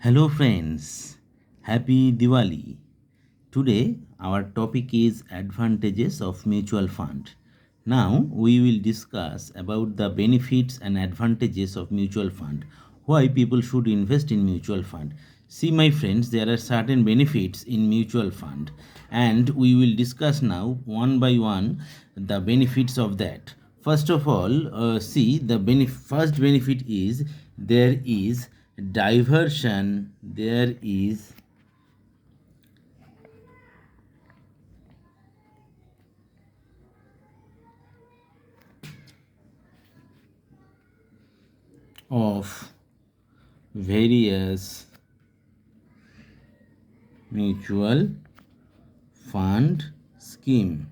Hello friends, happy Diwali. Today our topic is advantages of mutual fund. Now we will discuss about the benefits and advantages of mutual fund. Why people should invest in mutual fund. See my friends, there are certain benefits in mutual fund and we will discuss now one by one the benefits of that. First of all, see the first benefit is there is diversion, there is of various mutual fund scheme.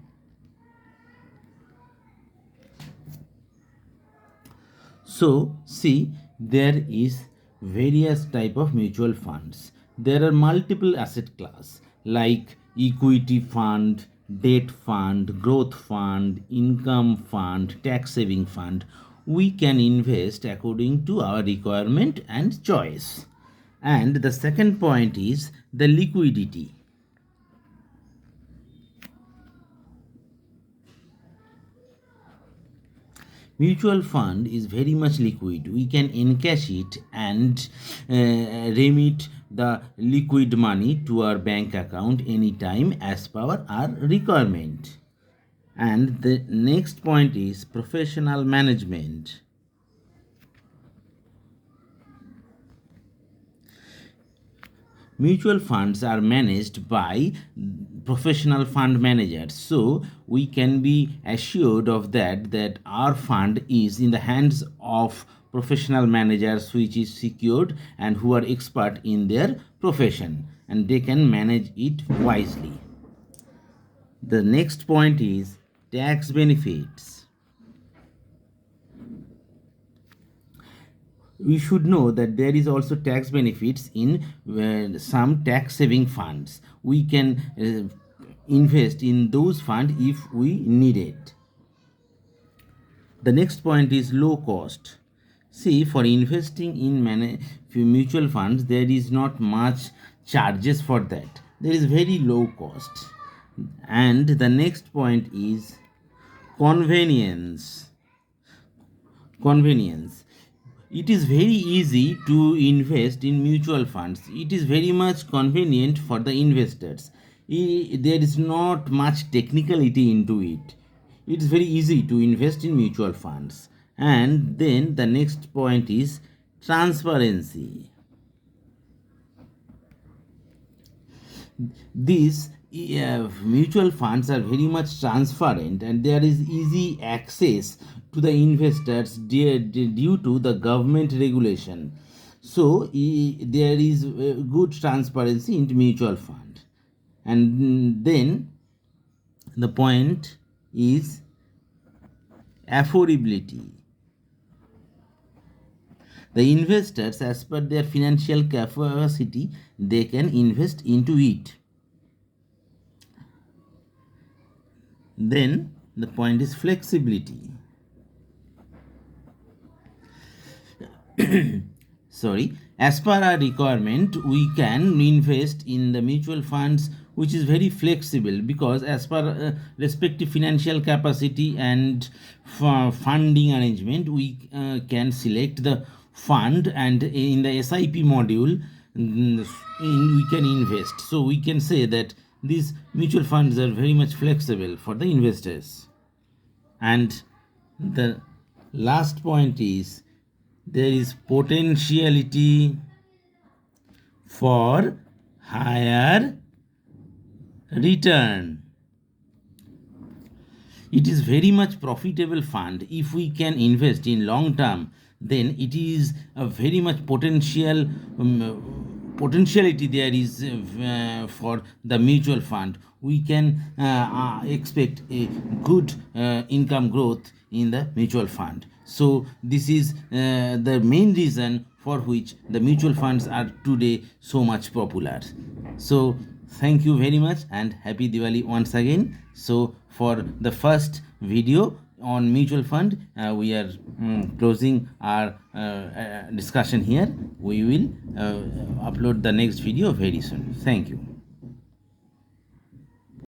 So see, there is various type of mutual funds. There are multiple asset class like equity fund, debt fund, growth fund, income fund, tax saving fund. We can invest according to our requirement and choice. And the second point is the liquidity. Mutual fund is very much liquid. We can encash it and remit the liquid money to our bank account anytime as per our requirement. And the next point is professional management. Mutual funds are managed by professional fund managers, so we can be assured of that our fund is in the hands of professional managers which is secured and who are expert in their profession and they can manage it wisely. The next point is tax benefits. We should know that there is also tax benefits in some tax saving funds. We can invest in those funds if we need it. The next point is low cost. See, for investing in mutual funds, there is not much charges for that. There is very low cost. And the next point is convenience. Convenience. It is very easy to invest in mutual funds. It is very much convenient for the investors. There is not much technicality into it. It is very easy to invest in mutual funds. And then the next point is transparency. These mutual funds are very much transparent and there is easy access to the investors due to the government regulation. So there is good transparency in mutual fund. And then the point is affordability. The investors, as per their financial capacity, they can invest into it. Then the point is flexibility. Sorry, as per our requirement, we can invest in the mutual funds which is very flexible because as per respective financial capacity and funding arrangement, we can select the fund and in the SIP module we can invest. So we can say that these mutual funds are very much flexible for the investors. And the last point is there is potentiality for higher return. It is very much profitable fund. If we can invest in long term, then it is a very much potentiality there is for the mutual fund. We can expect a good income growth in the mutual fund. So this is the main reason for which the mutual funds are today so much popular. So thank you very much and happy Diwali once again. So for the first video on mutual fund, we are closing our discussion here. We will upload the next video very soon. Thank you.